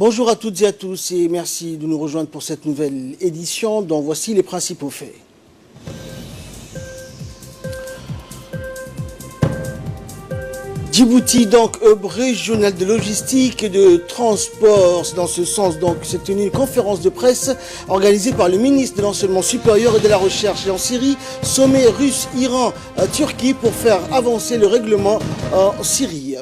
Bonjour à toutes et à tous et merci de nous rejoindre pour cette nouvelle édition dont voici les principaux faits. Djibouti, donc, hub régional de logistique et de transport. Dans ce sens, donc, c'est une conférence de presse organisée par le ministre de l'Enseignement supérieur et de la Recherche. Et en Syrie, sommet russe, Iran, Turquie pour faire avancer le règlement en Syrie.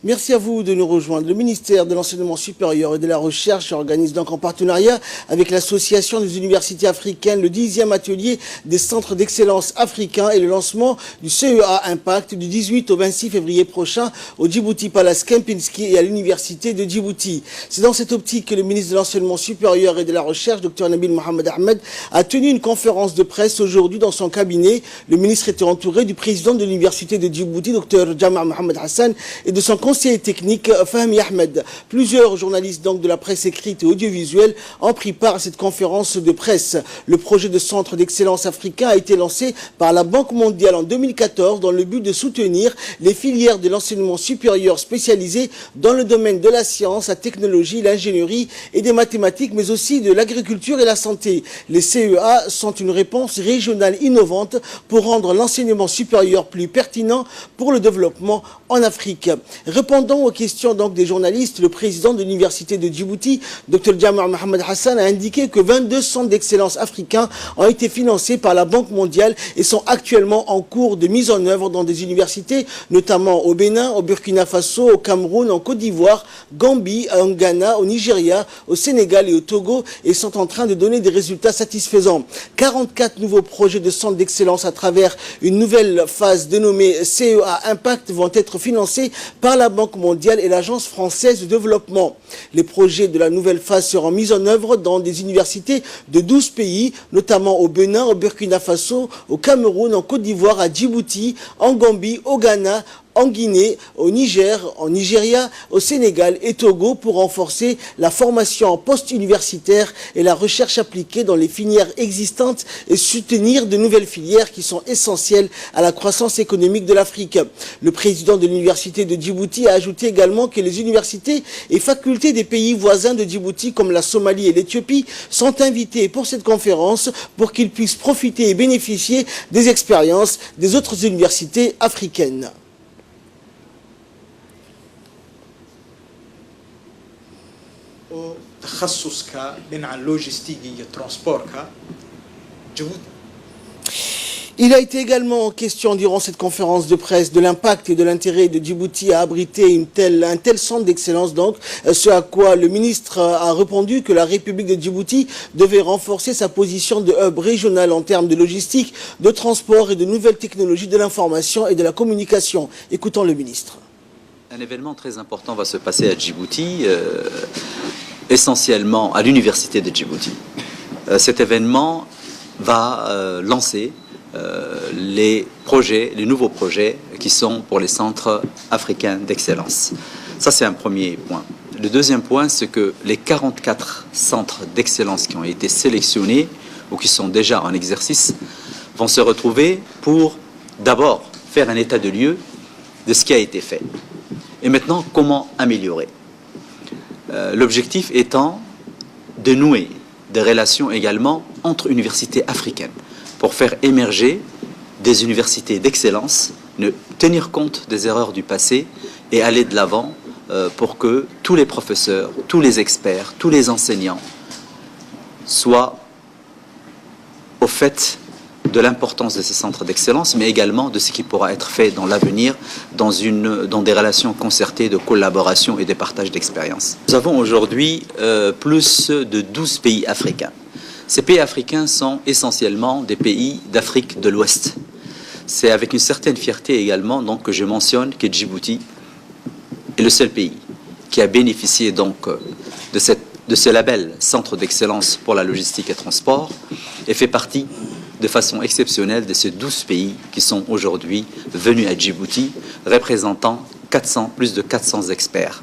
Merci à vous de nous rejoindre. Le ministère de l'Enseignement supérieur et de la Recherche organise donc en partenariat avec l'Association des universités africaines le 10e atelier des centres d'excellence africains et le lancement du CEA Impact du 18 au 26 février prochain au Djibouti Palace Kempinski et à l'université de Djibouti. C'est dans cette optique que le ministre de l'Enseignement supérieur et de la Recherche, Dr Nabil Mohamed Ahmed, a tenu une conférence de presse aujourd'hui dans son cabinet. Le ministre était entouré du président de l'université de Djibouti, Dr Jama Mohamed Hassan, et de son conseiller technique Fahmi Ahmed. Plusieurs journalistes donc de la presse écrite et audiovisuelle ont pris part à cette conférence de presse. Le projet de centre d'excellence africain a été lancé par la Banque mondiale en 2014 dans le but de soutenir les filières de l'enseignement supérieur spécialisées dans le domaine de la science, la technologie, l'ingénierie et des mathématiques, mais aussi de l'agriculture et la santé. Les CEA sont une réponse régionale innovante pour rendre l'enseignement supérieur plus pertinent pour le développement en Afrique. Répondant aux questions donc des journalistes, le président de l'université de Djibouti, Dr Jama Mohamed Hassan, a indiqué que 22 centres d'excellence africains ont été financés par la Banque mondiale et sont actuellement en cours de mise en œuvre dans des universités, notamment au Bénin, au Burkina Faso, au Cameroun, en Côte d'Ivoire, Gambie, en Ghana, au Nigeria, au Sénégal et au Togo, et sont en train de donner des résultats satisfaisants. 44 nouveaux projets de centres d'excellence à travers une nouvelle phase dénommée CEA Impact vont être financés par la Banque mondiale et l'Agence française de développement. Les projets de la nouvelle phase seront mis en œuvre dans des universités de 12 pays, notamment au Bénin, au Burkina Faso, au Cameroun, en Côte d'Ivoire, à Djibouti, en Gambie, au Ghana, en Guinée, au Niger, en Nigeria, au Sénégal et Togo pour renforcer la formation post-universitaire et la recherche appliquée dans les filières existantes et soutenir de nouvelles filières qui sont essentielles à la croissance économique de l'Afrique. Le président de l'université de Djibouti a ajouté également que les universités et facultés des pays voisins de Djibouti comme la Somalie et l'Éthiopie sont invités pour cette conférence pour qu'ils puissent profiter et bénéficier des expériences des autres universités africaines. تخصصك لنا اللوجستيكي ترانسبورك جيبوتي. Il a été également question durant cette conférence de presse de l'impact et de l'intérêt de Djibouti à abriter un tel centre d'excellence. Donc, ce à quoi le ministre a répondu que la République de Djibouti devait renforcer sa position de hub régional en termes de logistique, de transport et de nouvelles technologies de l'information et de la communication. Écoutons le ministre. Un événement très important va se passer à Djibouti, essentiellement à l'université de Djibouti. Cet événement va lancer les nouveaux projets qui sont pour les centres africains d'excellence. Ça, c'est un premier point. Le deuxième point, c'est que les 44 centres d'excellence qui ont été sélectionnés ou qui sont déjà en exercice vont se retrouver pour d'abord faire un état de lieu de ce qui a été fait. Et maintenant, comment améliorer? L'objectif étant de nouer des relations également entre universités africaines pour faire émerger des universités d'excellence, tenir compte des erreurs du passé et aller de l'avant pour que tous les professeurs, tous les experts, tous les enseignants soient au fait de l'importance de ces centres d'excellence, mais également de ce qui pourra être fait dans l'avenir dans des relations concertées de collaboration et de partage d'expériences. Nous avons aujourd'hui plus de 12 pays africains. Ces pays africains sont essentiellement des pays d'Afrique de l'Ouest. C'est avec une certaine fierté également donc, que je mentionne que Djibouti est le seul pays qui a bénéficié donc, de ce label Centre d'excellence pour la logistique et transport et fait partie de façon exceptionnelle de ces 12 pays qui sont aujourd'hui venus à Djibouti, représentant plus de 400 experts.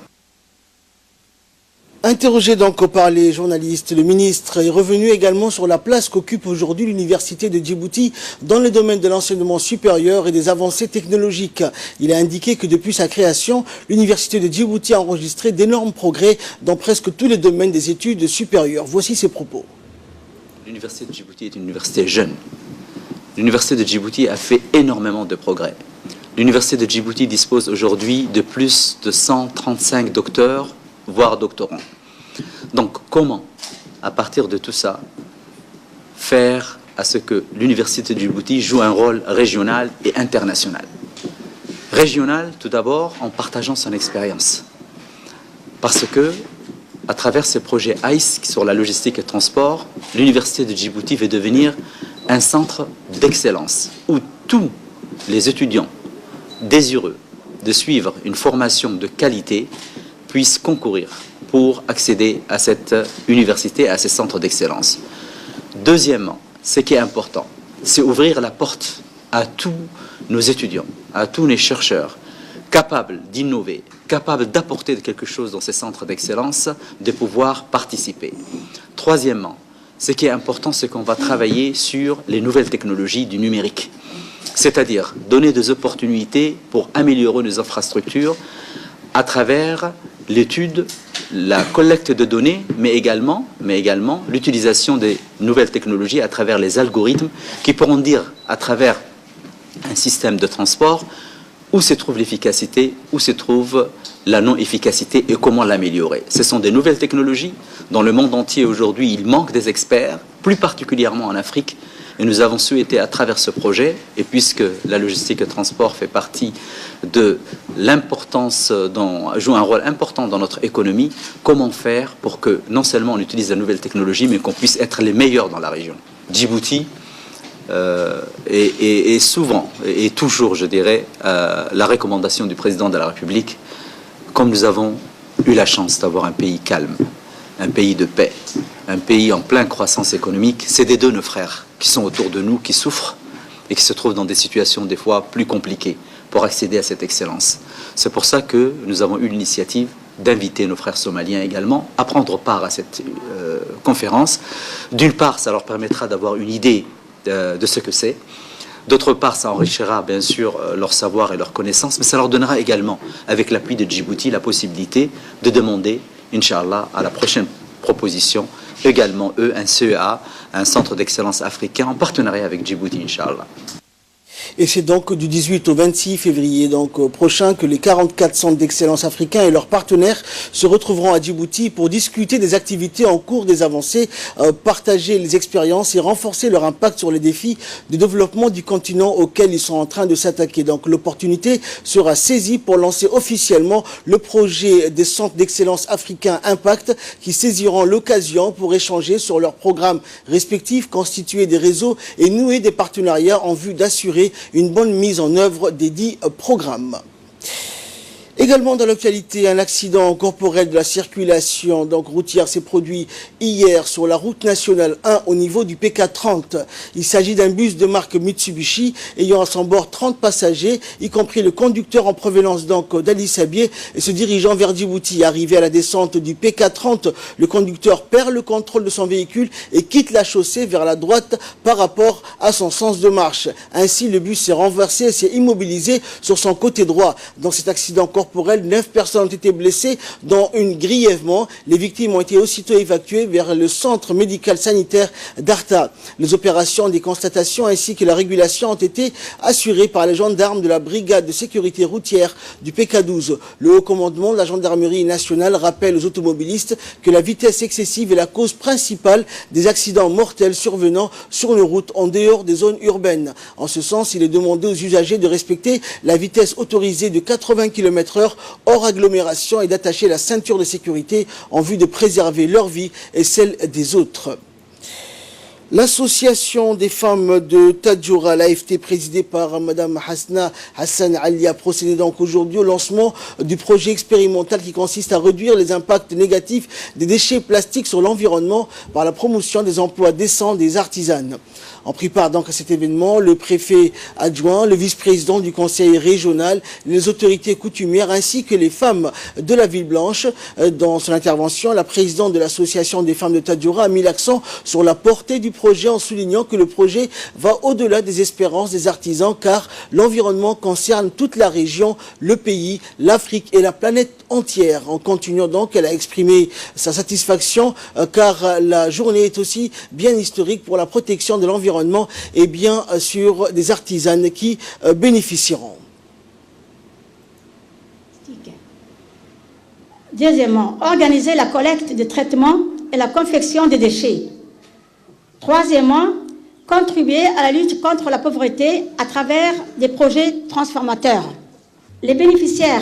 Interrogé donc par les journalistes, le ministre est revenu également sur la place qu'occupe aujourd'hui l'université de Djibouti dans le domaine de l'enseignement supérieur et des avancées technologiques. Il a indiqué que depuis sa création, l'université de Djibouti a enregistré d'énormes progrès dans presque tous les domaines des études supérieures. Voici ses propos. L'université de Djibouti est une université jeune. L'université de Djibouti a fait énormément de progrès. L'université de Djibouti dispose aujourd'hui de plus de 135 docteurs, voire doctorants. Donc comment, à partir de tout ça, faire à ce que l'université de Djibouti joue un rôle régional et international? Régional, tout d'abord, en partageant son expérience. Parce que, à travers ces projets ICE sur la logistique et le transport, l'université de Djibouti va devenir un centre d'excellence où tous les étudiants désireux de suivre une formation de qualité puissent concourir pour accéder à cette université, à ces centres d'excellence. Deuxièmement, ce qui est important, c'est ouvrir la porte à tous nos étudiants, à tous les chercheurs capables d'innover, capables d'apporter quelque chose dans ces centres d'excellence, de pouvoir participer. Troisièmement, ce qui est important, c'est qu'on va travailler sur les nouvelles technologies du numérique, c'est-à-dire donner des opportunités pour améliorer nos infrastructures à travers l'étude, la collecte de données, mais également l'utilisation des nouvelles technologies à travers les algorithmes qui pourront dire à travers un système de transport où se trouve l'efficacité, où se trouve la non-efficacité et comment l'améliorer. Ce sont des nouvelles technologies. Dans le monde entier aujourd'hui, il manque des experts, plus particulièrement en Afrique. Et nous avons souhaité, à travers ce projet, et puisque la logistique et le transport fait partie de l'importance, joue un rôle important dans notre économie, comment faire pour que non seulement on utilise la nouvelle technologie, mais qu'on puisse être les meilleurs dans la région. Djibouti est souvent, et toujours, je dirais, la recommandation du président de la République, comme nous avons eu la chance d'avoir un pays calme, un pays de paix, un pays en pleine croissance économique, c'est des deux nos frères qui sont autour de nous, qui souffrent et qui se trouvent dans des situations des fois plus compliquées pour accéder à cette excellence. C'est pour ça que nous avons eu l'initiative d'inviter nos frères somaliens également à prendre part à cette conférence. D'une part, ça leur permettra d'avoir une idée de ce que c'est. D'autre part, ça enrichira bien sûr leur savoir et leur connaissance, mais ça leur donnera également, avec l'appui de Djibouti, la possibilité de demander, Inch'Allah, à la prochaine proposition, également eux, un CEA, un centre d'excellence africain en partenariat avec Djibouti, Inch'Allah. Et c'est donc du 18 au 26 février prochain que les 44 centres d'excellence africains et leurs partenaires se retrouveront à Djibouti pour discuter des activités en cours, des avancées, partager les expériences et renforcer leur impact sur les défis de développement du continent auxquels ils sont en train de s'attaquer. Donc l'opportunité sera saisie pour lancer officiellement le projet des centres d'excellence africains Impact qui saisiront l'occasion pour échanger sur leurs programmes respectifs, constituer des réseaux et nouer des partenariats en vue d'assurer une bonne mise en œuvre des dits programmes. Également dans l'actualité, un accident corporel de la circulation routière s'est produit hier sur la route nationale 1 au niveau du PK30. Il s'agit d'un bus de marque Mitsubishi ayant à son bord 30 passagers, y compris le conducteur en provenance d'Addis Abeba et se dirigeant vers Djibouti. Arrivé à la descente du PK30, le conducteur perd le contrôle de son véhicule et quitte la chaussée vers la droite par rapport à son sens de marche. Ainsi, le bus s'est renversé et s'est immobilisé sur son côté droit. Dans cet accident corporel, 9 personnes ont été blessées, dont une grièvement. Les victimes ont été aussitôt évacuées vers le centre médical sanitaire d'Arta. Les opérations des constatations ainsi que la régulation ont été assurées par les gendarmes de la brigade de sécurité routière du PK12. Le haut commandement de la gendarmerie nationale rappelle aux automobilistes que la vitesse excessive est la cause principale des accidents mortels survenant sur nos routes en dehors des zones urbaines. En ce sens, il est demandé aux usagers de respecter la vitesse autorisée de 80 km/h hors agglomération et d'attacher la ceinture de sécurité en vue de préserver leur vie et celle des autres. L'association des femmes de Tadjoura, l'AFT, présidée par Mme Hasna Hassan Ali, a procédé donc aujourd'hui au lancement du projet expérimental qui consiste à réduire les impacts négatifs des déchets plastiques sur l'environnement par la promotion des emplois décents des artisanes. En prit part donc à cet événement le préfet adjoint, le vice-président du conseil régional, les autorités coutumières ainsi que les femmes de la Ville Blanche. Dans son intervention, la présidente de l'association des femmes de Tadjoura a mis l'accent sur la portée du projet en soulignant que le projet va au-delà des espérances des artisans car l'environnement concerne toute la région, le pays, l'Afrique et la planète entière. En continuant donc, elle a exprimé sa satisfaction car la journée est aussi bien historique pour la protection de l'environnement et bien sûr des artisanes qui bénéficieront. Deuxièmement, organiser la collecte de traitement et la confection des déchets. Troisièmement, contribuer à la lutte contre la pauvreté à travers des projets transformateurs. Les bénéficiaires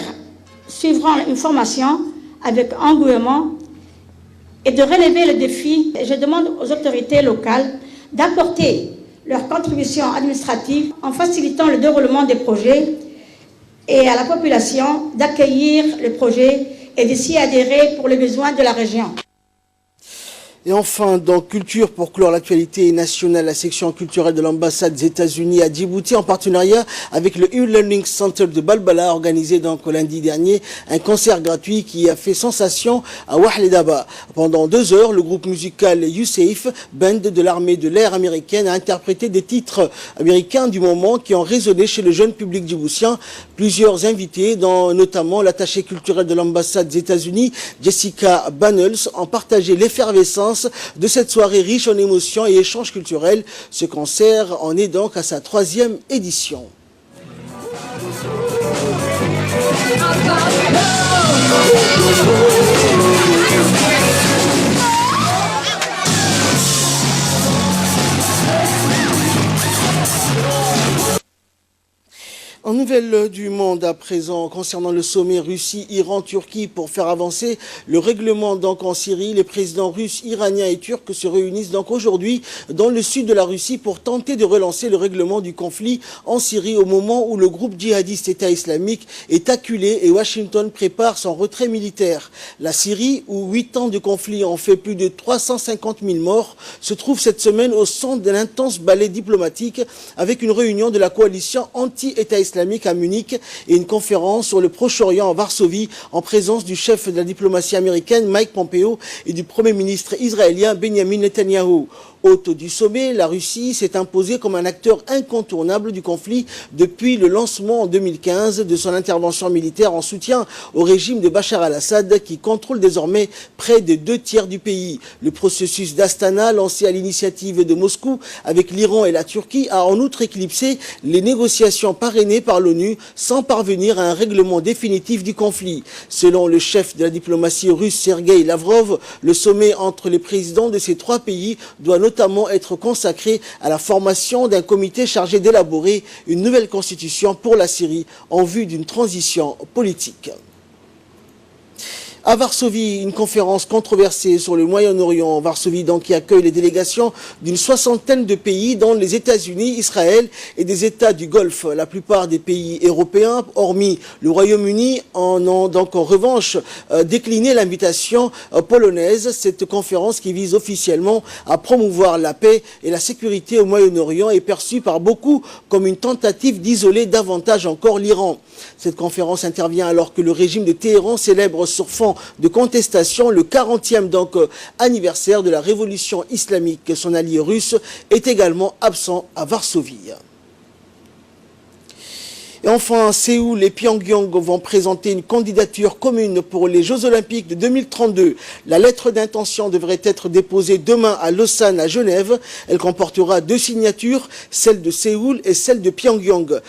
suivront une formation avec engouement et de relever le défi. Je demande aux autorités locales d'apporter leur contribution administrative en facilitant le déroulement des projets et à la population d'accueillir le projet et de s'y adhérer pour les besoins de la région. Et enfin, dans Culture, pour clore l'actualité nationale, la section culturelle de l'ambassade des États-Unis à Djibouti, en partenariat avec le E-Learning Center de Balbala, a organisé donc lundi dernier un concert gratuit qui a fait sensation à Wahledaba. Pendant 2 heures, le groupe musical USAF, band de l'armée de l'air américaine, a interprété des titres américains du moment qui ont résonné chez le jeune public djiboutien. Plusieurs invités, dont notamment l'attachée culturelle de l'ambassade des États-Unis, Jessica Bannels, ont partagé l'effervescence de cette soirée riche en émotions et échanges culturels. Ce concert en est donc à sa 3e édition. En nouvelle du monde à présent, concernant le sommet Russie-Iran-Turquie pour faire avancer le règlement donc en Syrie, les présidents russes, iraniens et turcs se réunissent donc aujourd'hui dans le sud de la Russie pour tenter de relancer le règlement du conflit en Syrie au moment où le groupe djihadiste État islamique est acculé et Washington prépare son retrait militaire. La Syrie, où 8 ans de conflit ont fait plus de 350 000 morts, se trouve cette semaine au centre d'un intense ballet diplomatique avec une réunion de la coalition anti-État islamique à Munich et une conférence sur le Proche-Orient à Varsovie en présence du chef de la diplomatie américaine Mike Pompeo et du Premier ministre israélien Benjamin Netanyahu. Hôte du sommet, la Russie s'est imposée comme un acteur incontournable du conflit depuis le lancement en 2015 de son intervention militaire en soutien au régime de Bachar al-Assad qui contrôle désormais près de 2 tiers du pays. Le processus d'Astana, lancé à l'initiative de Moscou avec l'Iran et la Turquie, a en outre éclipsé les négociations parrainées par l'ONU sans parvenir à un règlement définitif du conflit. Selon le chef de la diplomatie russe Sergei Lavrov, le sommet entre les présidents de ces 3 pays doit notamment être consacré à la formation d'un comité chargé d'élaborer une nouvelle constitution pour la Syrie en vue d'une transition politique. À Varsovie, une conférence controversée sur le Moyen-Orient. Varsovie, donc, qui accueille les délégations d'une 60aine de pays, dont les États-Unis, Israël et des États du Golfe. La plupart des pays européens, hormis le Royaume-Uni, en ont donc en revanche décliné l'invitation polonaise. Cette conférence qui vise officiellement à promouvoir la paix et la sécurité au Moyen-Orient est perçue par beaucoup comme une tentative d'isoler davantage encore l'Iran. Cette conférence intervient alors que le régime de Téhéran célèbre sur fond de contestation le 40e donc anniversaire de la révolution islamique. Son allié russe est également absent à Varsovie. Et enfin, Séoul et Pyongyang vont présenter une candidature commune pour les Jeux Olympiques de 2032. La lettre d'intention devrait être déposée demain à Lausanne, à Genève. Elle comportera 2 signatures, celle de Séoul et celle de Pyongyang,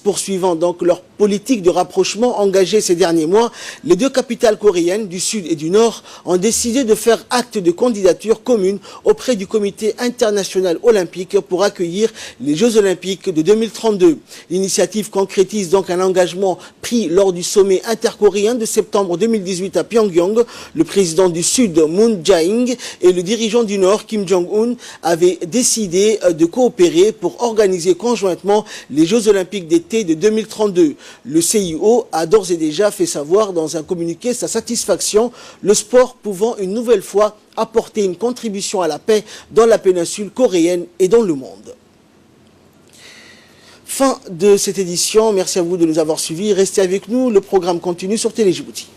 poursuivant donc leur politique de rapprochement engagée ces derniers mois, les deux capitales coréennes du Sud et du Nord ont décidé de faire acte de candidature commune auprès du Comité international olympique pour accueillir les Jeux olympiques de 2032. L'initiative concrétise donc un engagement pris lors du sommet intercoréen de septembre 2018 à Pyongyang. Le président du Sud, Moon Jae-in, et le dirigeant du Nord, Kim Jong-un, avaient décidé de coopérer pour organiser conjointement les Jeux olympiques d'été de 2032. Le CIO a d'ores et déjà fait savoir dans un communiqué sa satisfaction, le sport pouvant une nouvelle fois apporter une contribution à la paix dans la péninsule coréenne et dans le monde. Fin de cette édition, merci à vous de nous avoir suivis. Restez avec nous, le programme continue sur Télé Djibouti.